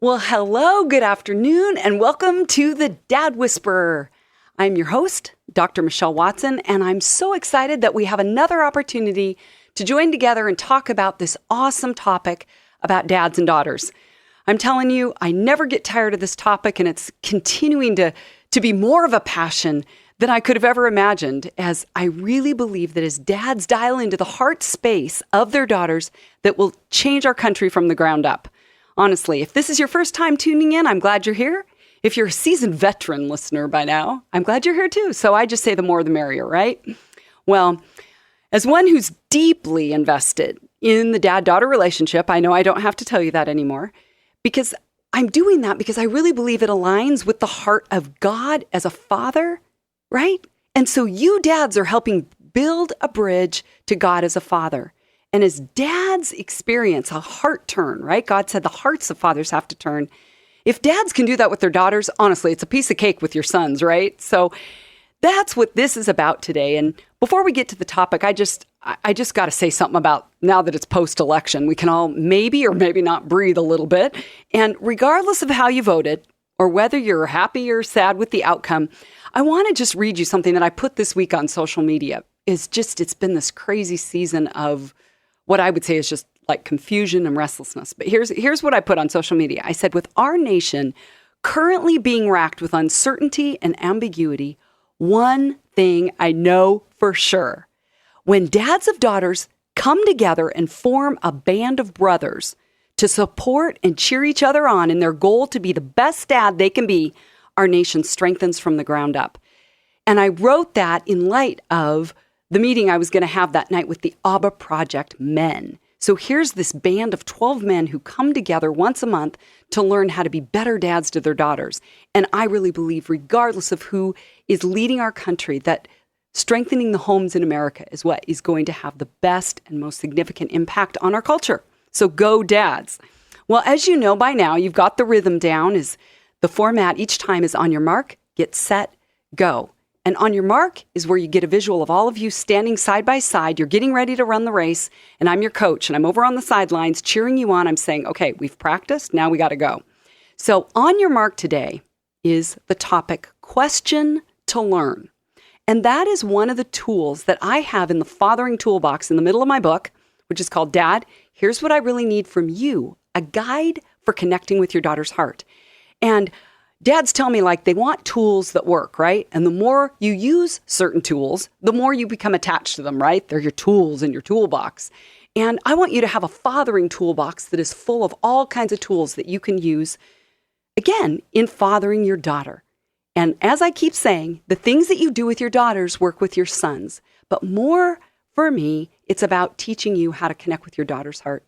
Well, hello, good afternoon, and welcome to the Dad Whisperer. I'm your host, Dr. Michelle Watson, and I'm so excited that we have another opportunity to join together and talk about this awesome topic about dads and daughters. I'm telling you, I never get tired of this topic, and it's continuing to be more of a passion than I could have ever imagined, as I really believe that as dads dial into the heart space of their daughters, that will change our country from the ground up. Honestly, if this is your first time tuning in, I'm glad you're here. If you're a seasoned veteran listener by now, I'm glad you're here too. So I just say the more the merrier, right? Well, as one who's deeply invested in the dad-daughter relationship, I know I don't have to tell you that anymore, because I'm doing that because I really believe it aligns with the heart of God as a father, right? And so you dads are helping build a bridge to God as a father. And as dads experience a heart turn, right? God said the hearts of fathers have to turn. If dads can do that with their daughters, honestly, it's a piece of cake with your sons, right? So that's what this is about today. And before we get to the topic, I just got to say something about now that it's post-election, we can all maybe or maybe not breathe a little bit. And regardless of how you voted or whether you're happy or sad with the outcome, I want to just read you something that I put this week on social media. It's been this crazy season of what I would say is just like confusion and restlessness. But here's what I put on social media. I said, with our nation currently being racked with uncertainty and ambiguity, one thing I know for sure. When dads of daughters come together and form a band of brothers to support and cheer each other on in their goal to be the best dad they can be, our nation strengthens from the ground up. And I wrote that in light of the meeting I was going to have that night with the Abba Project men. So here's this band of 12 men who come together once a month to learn how to be better dads to their daughters. And I really believe, regardless of who is leading our country, that strengthening the homes in America is what is going to have the best and most significant impact on our culture. So go dads. Well, as you know by now, you've got the rhythm down. Is the format each time is on your mark, get set, go. And on your mark is where you get a visual of all of you standing side by side. You're getting ready to run the race, and I'm your coach, and I'm over on the sidelines cheering you on. I'm saying, okay, we've practiced. Now we got to go. So on your mark today is the topic, question to learn. And that is one of the tools that I have in the fathering toolbox in the middle of my book, which is called Dad, Here's What I Really Need From You, a guide for connecting with your daughter's heart. And dads tell me like they want tools that work, right? And the more you use certain tools, the more you become attached to them, right? They're your tools in your toolbox. And I want you to have a fathering toolbox that is full of all kinds of tools that you can use, again, in fathering your daughter. And as I keep saying, the things that you do with your daughters work with your sons. But more for me, it's about teaching you how to connect with your daughter's heart.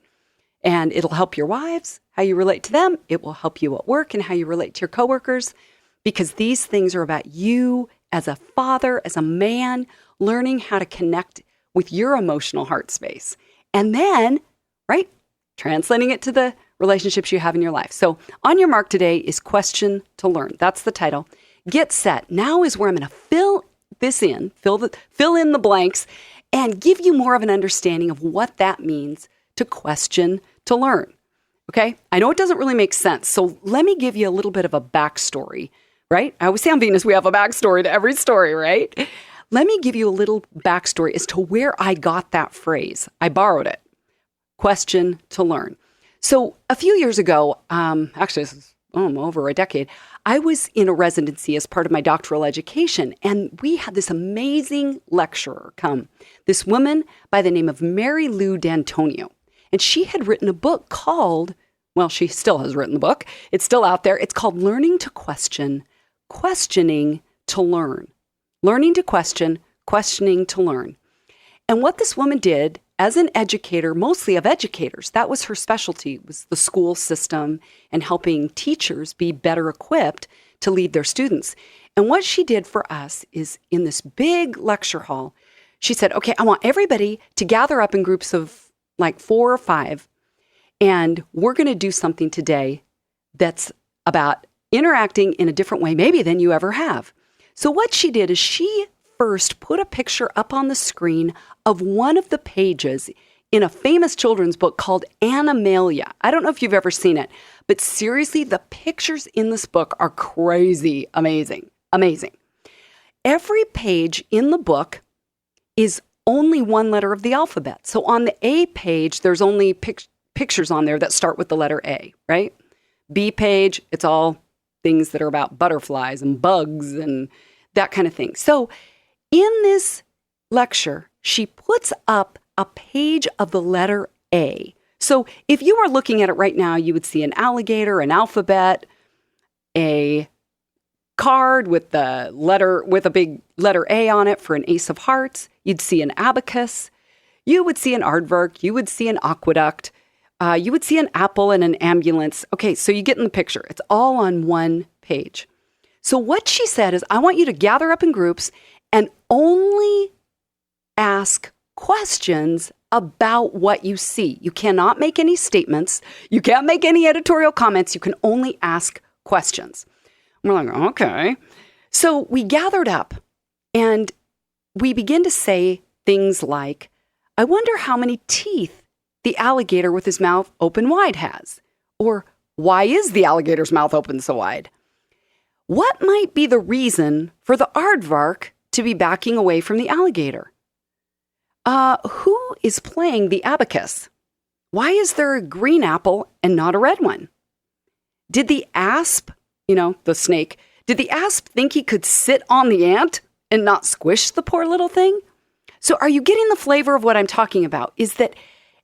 And it'll help your wives, how you relate to them. It will help you at work and how you relate to your coworkers, because these things are about you as a father, as a man, learning how to connect with your emotional heart space. And then, right, translating it to the relationships you have in your life. So on your mark today is question to learn. That's the title. Get set. Now is where I'm going to fill in the blanks and give you more of an understanding of what that means to question to learn. Okay? I know it doesn't really make sense. So let me give you a little bit of a backstory, right? I always say on Venus, we have a backstory to every story, right? Let me give you a little backstory as to where I got that phrase. I borrowed it. Question to learn. So a few years ago, actually this is over a decade, I was in a residency as part of my doctoral education, and we had this amazing lecturer come, this woman by the name of Mary Lou D'Antonio. And she had written a book called, well, she still has written the book. It's still out there. It's called Learning to Question, Questioning to Learn. Learning to Question, Questioning to Learn. And what this woman did as an educator, mostly of educators, that was her specialty, was the school system and helping teachers be better equipped to lead their students. And what she did for us is in this big lecture hall, she said, okay, I want everybody to gather up in groups of like 4 or 5, and we're going to do something today that's about interacting in a different way maybe than you ever have. So what she did is she first put a picture up on the screen of one of the pages in a famous children's book called Animalia. I don't know if you've ever seen it, but seriously, the pictures in this book are crazy amazing. Amazing. Every page in the book is only one letter of the alphabet. So on the A page, there's only pictures on there that start with the letter A, right? B page, it's all things that are about butterflies and bugs and that kind of thing. So in this lecture, she puts up a page of the letter A. So if you were looking at it right now, you would see an alligator, an alphabet, a card with a big letter A on it for an ace of hearts. You'd see an abacus. You would see an aardvark. You would see an aqueduct. You would see an apple and an ambulance. Okay, so you get in the picture. It's all on one page. So what she said is, I want you to gather up in groups and only ask questions about what you see. You cannot make any statements. You can't make any editorial comments. You can only ask questions. We're like, okay. So we gathered up and we begin to say things like, I wonder how many teeth the alligator with his mouth open wide has. Or, why is the alligator's mouth open so wide? What might be the reason for the aardvark to be backing away from the alligator? Who is playing the abacus? Why is there a green apple and not a red one? Did the asp, the snake, did the asp think he could sit on the ant and not squish the poor little thing? So are you getting the flavor of what I'm talking about? Is that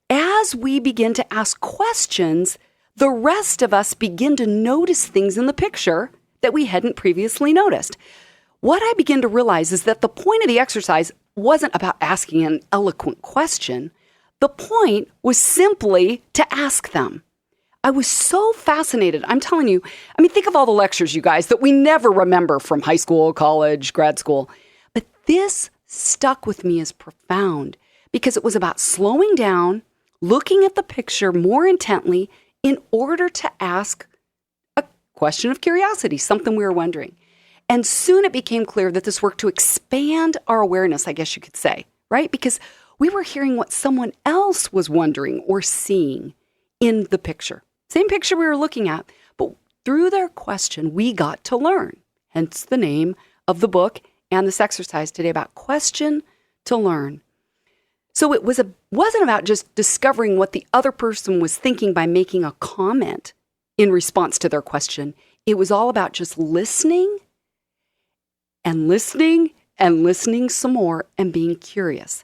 as we begin to ask questions, the rest of us begin to notice things in the picture that we hadn't previously noticed. What I begin to realize is that the point of the exercise wasn't about asking an eloquent question. The point was simply to ask them. I was so fascinated. I'm telling you, think of all the lectures, you guys, that we never remember from high school, college, grad school. But this stuck with me as profound because it was about slowing down, looking at the picture more intently in order to ask a question of curiosity, something we were wondering. And soon it became clear that this worked to expand our awareness, I guess you could say, right? Because we were hearing what someone else was wondering or seeing in the picture. Same picture we were looking at, but through their question, we got to learn. Hence the name of the book and this exercise today about question to learn. So it wasn't about just discovering what the other person was thinking by making a comment in response to their question. It was all about just listening and listening and listening some more and being curious.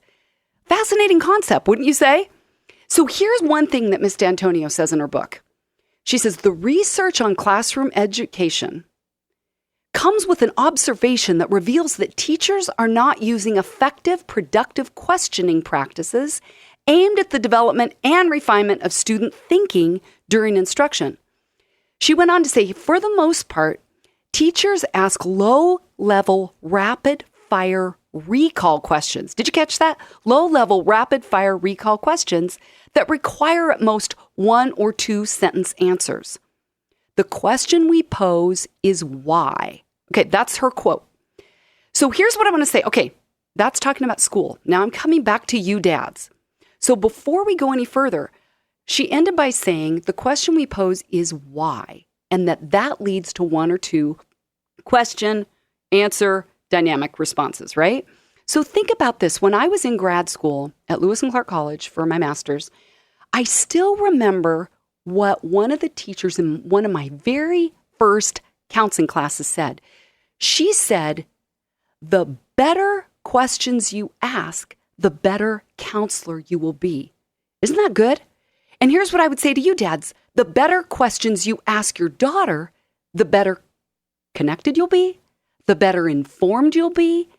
Fascinating concept, wouldn't you say? So here's one thing that Ms. D'Antonio says in her book. She says, the research on classroom education comes with an observation that reveals that teachers are not using effective, productive questioning practices aimed at the development and refinement of student thinking during instruction. She went on to say, for the most part, teachers ask low-level, rapid-fire recall questions. Did you catch that? Low-level, rapid-fire recall questions that require at most 1 or 2 sentence answers. The question we pose is why. Okay, that's her quote. So here's what I want to say. Okay, that's talking about school. Now I'm coming back to you dads. So before we go any further, she ended by saying the question we pose is why, and that leads to 1 or 2 question, answer, dynamic responses, right? So think about this. When I was in grad school at Lewis and Clark College for my master's, I still remember what one of the teachers in one of my very first counseling classes said. She said, the better questions you ask, the better counselor you will be. Isn't that good? And here's what I would say to you, dads. The better questions you ask your daughter, the better connected you'll be, the better informed you'll be.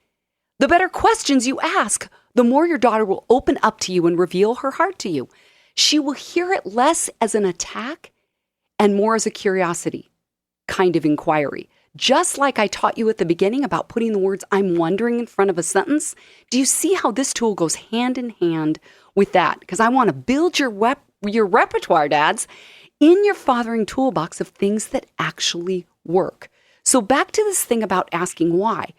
The better questions you ask, the more your daughter will open up to you and reveal her heart to you. She will hear it less as an attack and more as a curiosity kind of inquiry. Just like I taught you at the beginning about putting the words I'm wondering in front of a sentence. Do you see how this tool goes hand in hand with that? Because I want to build your repertoire, dads, in your fathering toolbox of things that actually work. So back to this thing about asking why.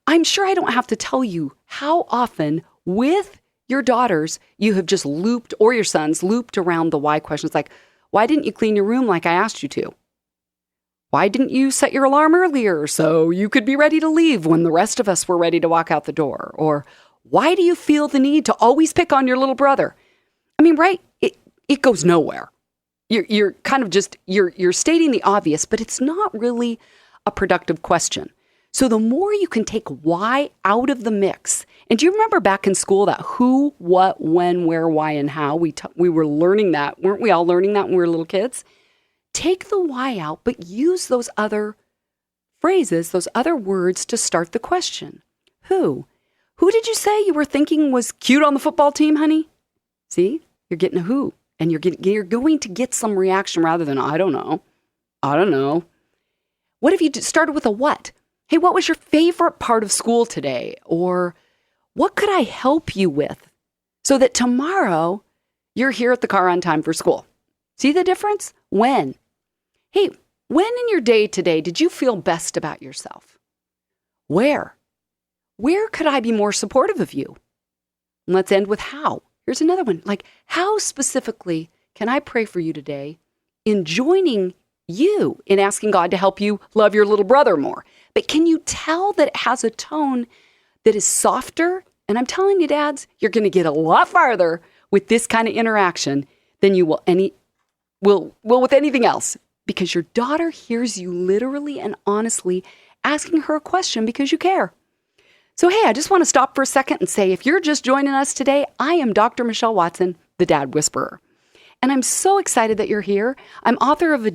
I'm sure I don't have to tell you how often with your daughters, you have just looped, or your sons looped around the why questions like, why didn't you clean your room like I asked you to? Why didn't you set your alarm earlier so you could be ready to leave when the rest of us were ready to walk out the door? Or why do you feel the need to always pick on your little brother? I mean, right? It goes nowhere. You're kind of just, you're stating the obvious, but it's not really a productive question. So the more you can take why out of the mix, and do you remember back in school that who, what, when, where, why, and how? We were learning that. Weren't we all learning that when we were little kids? Take the why out, but use those other phrases, those other words to start the question. Who? Who did you say you were thinking was cute on the football team, honey? See, you're getting a who, and you're going to get some reaction rather than, I don't know. What if you started with a what? Hey, what was your favorite part of school today? Or what could I help you with so that tomorrow you're here at the car on time for school? See the difference? When? Hey, when in your day today did you feel best about yourself? Where? Where could I be more supportive of you? And let's end with how. Here's another one. Like, how specifically can I pray for you today in joining you in asking God to help you love your little brother more? But can you tell that it has a tone that is softer? And I'm telling you, dads, you're going to get a lot farther with this kind of interaction than you will with anything else, because your daughter hears you literally and honestly asking her a question because you care. So, hey, I just want to stop for a second and say, if you're just joining us today, I am Dr. Michelle Watson, the Dad Whisperer. And I'm so excited that you're here. I'm author of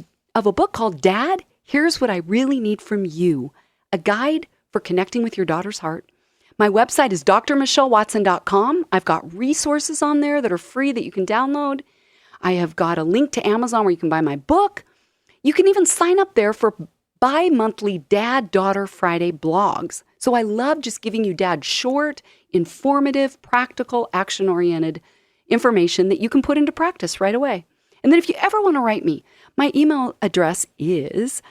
a book called Dad, Here's What I Really Need From You, a guide for connecting with your daughter's heart. My website is drmichellewatson.com. I've got resources on there that are free that you can download. I have got a link to Amazon where you can buy my book. You can even sign up there for bi-monthly Dad-Daughter Friday blogs. So I love just giving you, Dad, short, informative, practical, action-oriented information that you can put into practice right away. And then if you ever want to write me, my email address is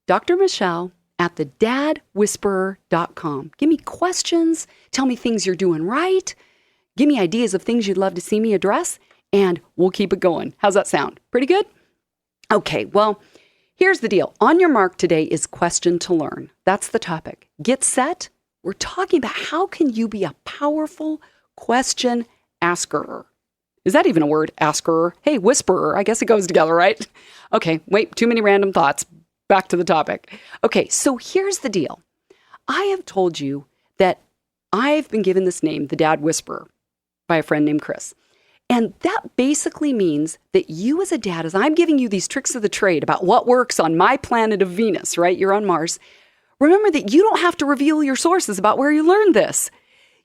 drmichelle@thedadwhisperer.com. Give me questions. Tell me things you're doing right. Give me ideas of things you'd love to see me address, and we'll keep it going. How's that sound? Pretty good? Okay, well, here's the deal. On your mark today is question to learn. That's the topic. Get set. We're talking about how can you be a powerful question asker. Is that even a word? Asker? Hey, whisperer. I guess it goes together, right? Okay, wait, too many random thoughts. Back to the topic. Okay, so here's the deal. I have told you that I've been given this name, the Dad Whisperer, by a friend named Chris. And that basically means that you as a dad, as I'm giving you these tricks of the trade about what works on my planet of Venus, right? You're on Mars. Remember that you don't have to reveal your sources about where you learned this.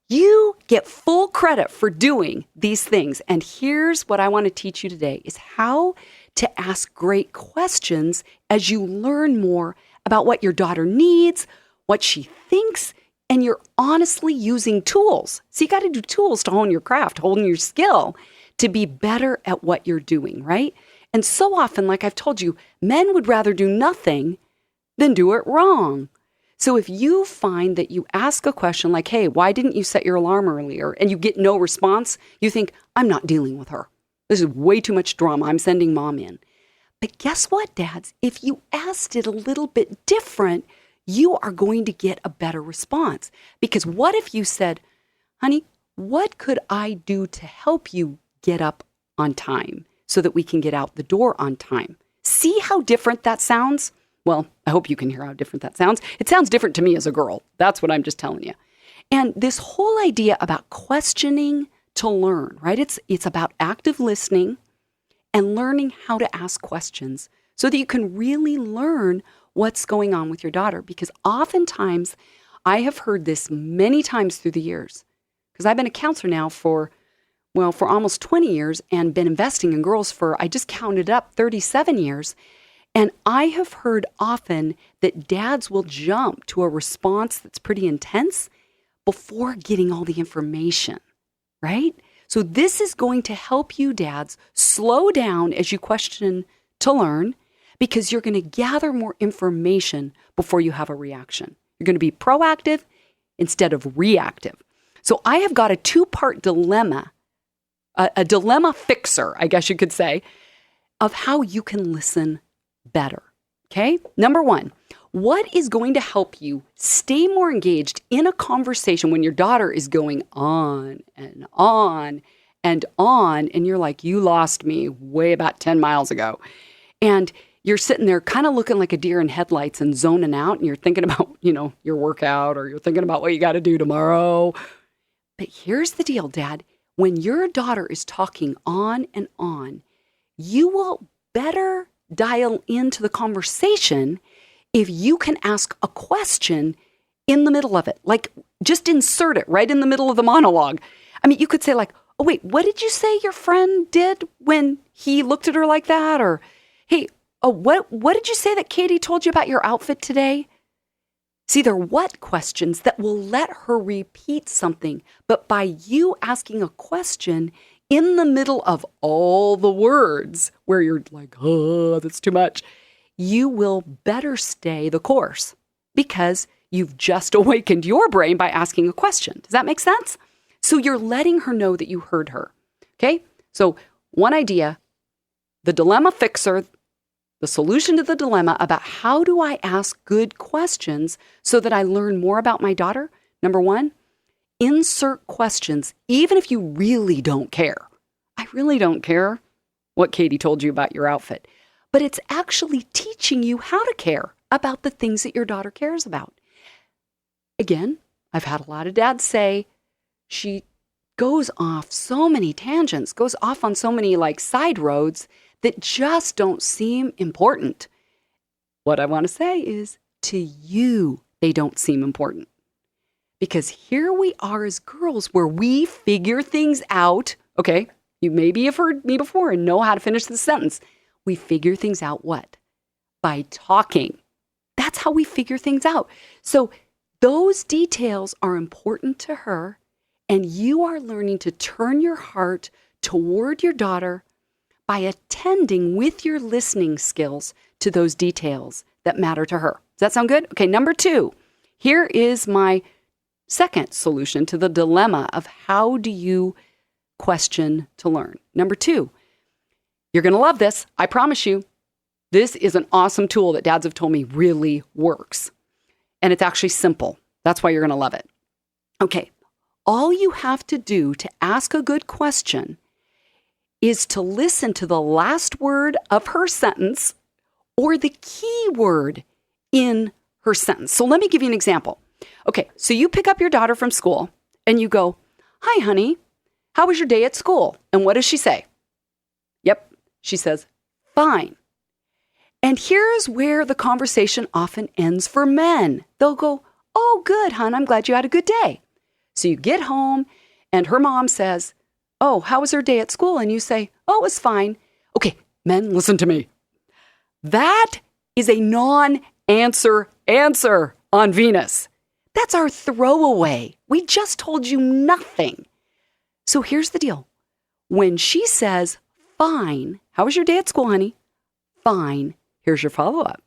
You get full credit for doing these things. And here's what I want to teach you today is how to ask great questions as you learn more about what your daughter needs, what she thinks, and you're honestly using tools. So you got to do tools to hone your craft, hone your skill to be better at what you're doing, right? And so often, like I've told you, men would rather do nothing than do it wrong. So if you find that you ask a question like, hey, why didn't you set your alarm earlier? And you get no response, you think, I'm not dealing with her. This is way too much drama. I'm sending mom in. But guess what, dads? If you asked it a little bit different, you are going to get a better response. Because what if you said, honey, what could I do to help you get up on time so that we can get out the door on time? See how different that sounds? Well, I hope you can hear how different that sounds. It sounds different to me as a girl. That's what I'm just telling you. And this whole idea about questioning to learn, right? It's about active listening and learning how to ask questions so that you can really learn what's going on with your daughter. Because oftentimes, I have heard this many times through the years, because I've been a counselor now for almost 20 years and been investing in girls for, I just counted up, 37 years. And I have heard often that dads will jump to a response that's pretty intense before getting all the information, right? So this is going to help you, dads, slow down as you question to learn, because you're going to gather more information before you have a reaction. You're going to be proactive instead of reactive. So I have got a two-part dilemma a dilemma fixer, I guess you could say, of how you can listen better. Okay? Number one, what is going to help you stay more engaged in a conversation when your daughter is going on and on and on, and you're like, you lost me way about 10 miles ago. And you're sitting there kind of looking like a deer in headlights and zoning out, and you're thinking about, your workout, or you're thinking about what you got to do tomorrow. But here's the deal, Dad. When your daughter is talking on and on, you will better dial into the conversation if you can ask a question in the middle of it. Like, just insert it right in the middle of the monologue. I mean, you could say like, oh, wait, what did you say your friend did when he looked at her like that? Or, hey, oh, what did you say that Katie told you about your outfit today? See, they're what questions that will let her repeat something. But by you asking a question in the middle of all the words where you're like, oh, that's too much, you will better stay the course because you've just awakened your brain by asking a question. Does that make sense? So you're letting her know that you heard her. Okay? So one idea, the dilemma fixer, the solution to the dilemma about how do I ask good questions so that I learn more about my daughter. Number one, insert questions, even if you really don't care. I really don't care what Katie told you about your outfit, but it's actually teaching you how to care about the things that your daughter cares about. Again, I've had a lot of dads say she goes off so many tangents, goes off on so many like side roads that just don't seem important. What I want to say is, to you, they don't seem important. Because here we are as girls where we figure things out. Okay, you maybe have heard me before and know how to finish the sentence. We figure things out what? By talking. That's how we figure things out. So those details are important to her, and you are learning to turn your heart toward your daughter by attending with your listening skills to those details that matter to her. Does that sound good? Okay, number two, here is my second solution to the dilemma of how do you question to learn. Number two, you're going to love this. I promise you. This is an awesome tool that dads have told me really works. And it's actually simple. That's why you're going to love it. Okay, all you have to do to ask a good question is to listen to the last word of her sentence or the key word in her sentence. So let me give you an example. Okay, so you pick up your daughter from school and you go, "Hi, honey, how was your day at school?" And what does she say? Yep, she says, "Fine." And here's where the conversation often ends for men. They'll go, "Oh, good, hon, I'm glad you had a good day." So you get home and her mom says, "Oh, how was her day at school?" And you say, "Oh, it was fine." Okay, men, listen to me. That is a non-answer answer on Venus. That's our throwaway. We just told you nothing. So here's the deal. When she says, "Fine, how was your day at school, honey?" "Fine." Here's your follow-up.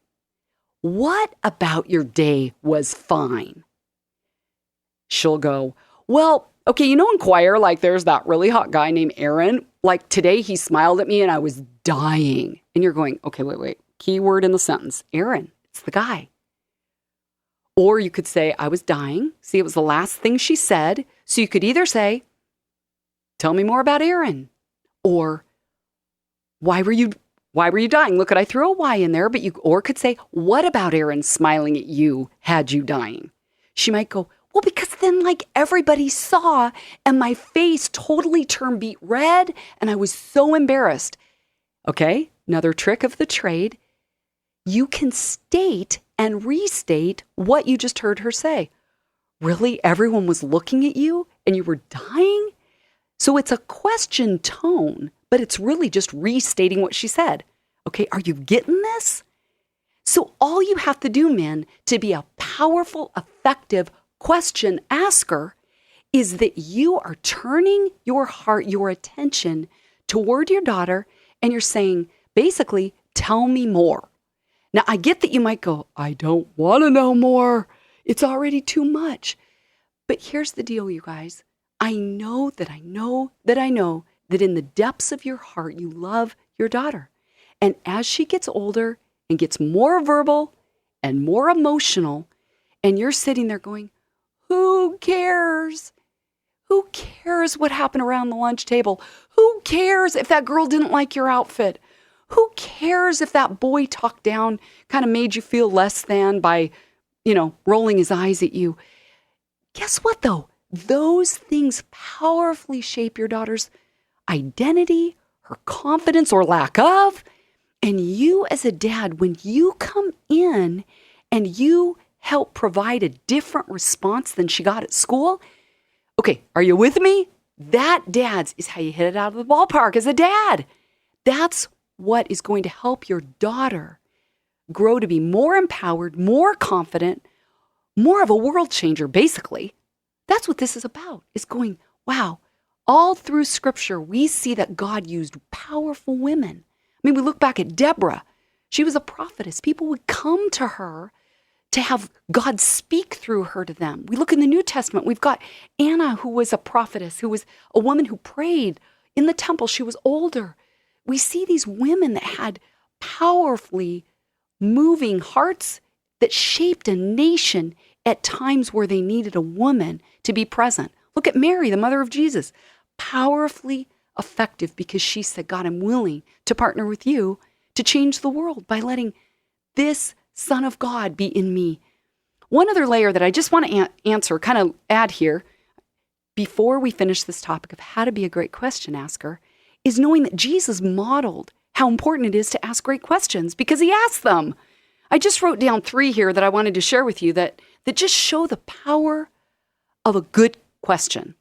"What about your day was fine?" She'll go, "Well, okay, in choir, like there's that really hot guy named Aaron. Like today he smiled at me and I was dying." And you're going, okay, wait. Keyword in the sentence, Aaron, it's the guy. Or you could say, "I was dying." See, it was the last thing she said. So you could either say, "Tell me more about Aaron." Or, why were you dying? Look, I threw a Y in there, but or could say, "What about Aaron smiling at you had you dying?" She might go, "Well, because then like everybody saw and my face totally turned beet red and I was so embarrassed." Okay, another trick of the trade. You can state and restate what you just heard her say. Really? Everyone was looking at you and you were dying? So it's a question tone, but it's really just restating what she said. Okay, are you getting this? So all you have to do, men, to be a powerful, effective question asker is that you are turning your heart, your attention toward your daughter, and you're saying, basically, "Tell me more." Now, I get that you might go, "I don't want to know more. It's already too much." But here's the deal, you guys. I know that in the depths of your heart, you love your daughter. And as she gets older and gets more verbal and more emotional, and you're sitting there going, who cares? Who cares what happened around the lunch table? Who cares if that girl didn't like your outfit? Who cares if that boy talked down, kind of made you feel less than by, rolling his eyes at you? Guess what, though? Those things powerfully shape your daughter's identity, her confidence or lack of. And you as a dad, when you come in and you help provide a different response than she got at school, okay, are you with me? That, dads, is how you hit it out of the ballpark as a dad. That's what is going to help your daughter grow to be more empowered, more confident, more of a world changer, basically. That's what this is about, is going, wow, all through Scripture, we see that God used powerful women. I mean, we look back at Deborah. She was a prophetess. People would come to her to have God speak through her to them. We look in the New Testament. We've got Anna, who was a prophetess, who was a woman who prayed in the temple. She was older. We see these women that had powerfully moving hearts that shaped a nation at times where they needed a woman to be present. Look at Mary, the mother of Jesus, powerfully effective because she said, God, I'm willing to partner with you to change the world by letting this Son of God be in me. One other layer that I just want to answer, kind of add here, before we finish this topic of how to be a great question asker, is knowing that Jesus modeled how important it is to ask great questions because he asked them. I just wrote down 3 here that I wanted to share with you that just show the power of a good question.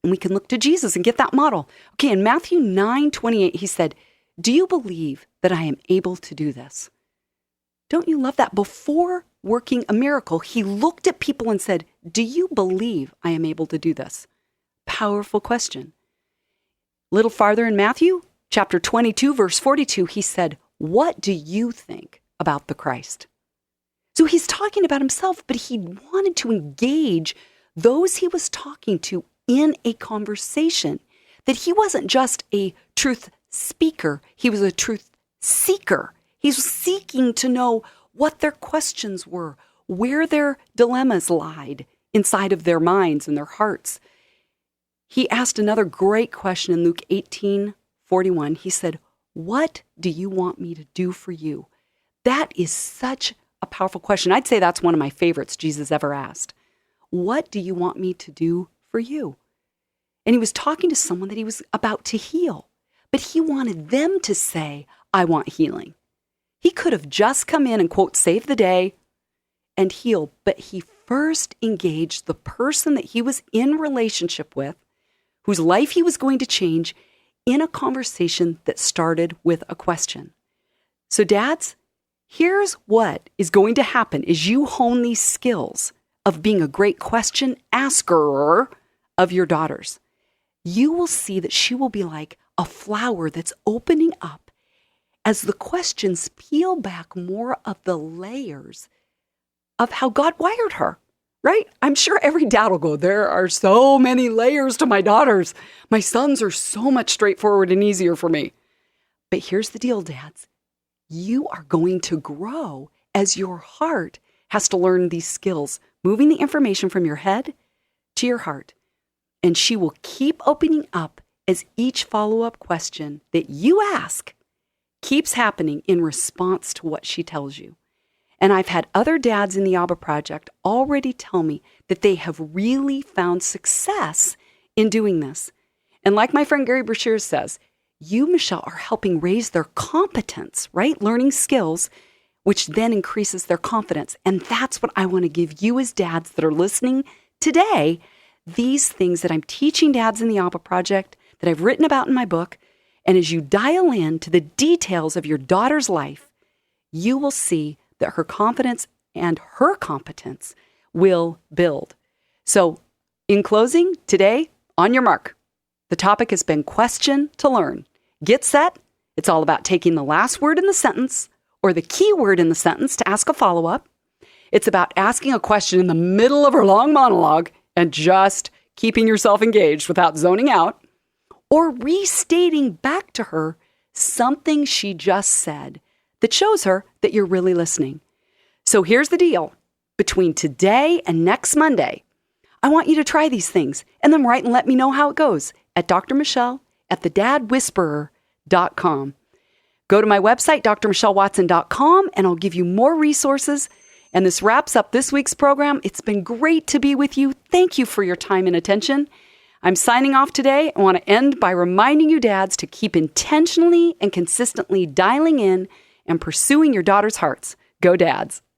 And we can look to Jesus and get that model. Okay, in Matthew 9:28, he said, do you believe that I am able to do this? Don't you love that? Before working a miracle, he looked at people and said, do you believe I am able to do this? Powerful question. A little farther in Matthew, chapter 22, verse 42, he said, what do you think about the Christ? So he's talking about himself, but he wanted to engage those he was talking to in a conversation, that he wasn't just a truth speaker, he was a truth seeker. He was seeking to know what their questions were, where their dilemmas lied inside of their minds and their hearts. He asked another great question in Luke 18:41. He said, what do you want me to do for you? That is such a powerful question. I'd say that's one of my favorites Jesus ever asked. What do you want me to do for you? And he was talking to someone that he was about to heal, but he wanted them to say, I want healing. He could have just come in and, quote, save the day and heal, but he first engaged the person that he was in relationship with, whose life he was going to change, in a conversation that started with a question. So dads, here's what is going to happen as you hone these skills of being a great question asker of your daughters. You will see that she will be like a flower that's opening up as the questions peel back more of the layers of how God wired her, right? I'm sure every dad will go, there are so many layers to my daughters. My sons are so much straightforward and easier for me. But here's the deal, dads. You are going to grow as your heart has to learn these skills, moving the information from your head to your heart. And she will keep opening up as each follow-up question that you ask keeps happening in response to what she tells you. And I've had other dads in the Abba Project already tell me that they have really found success in doing this. And like my friend Gary Brashears says, you, Michelle, are helping raise their competence, right? Learning skills, which then increases their confidence. And that's what I want to give you as dads that are listening today, these things that I'm teaching dads in the Abba Project, that I've written about in my book. And as you dial in to the details of your daughter's life, you will see that her confidence and her competence will build. So in closing, today, on your mark, the topic has been question to learn. Get set. It's all about taking the last word in the sentence or the key word in the sentence to ask a follow-up. It's about asking a question in the middle of her long monologue and just keeping yourself engaged without zoning out. or restating back to her something she just said that shows her that you're really listening. So here's the deal. Between today and next Monday, I want you to try these things and then write and let me know how it goes at drmichelle@thedadwhisperer.com. Go to my website, drmichellewatson.com, and I'll give you more resources. And this wraps up this week's program. It's been great to be with you. Thank you for your time and attention. I'm signing off today. I want to end by reminding you dads to keep intentionally and consistently dialing in and pursuing your daughter's hearts. Go Dads.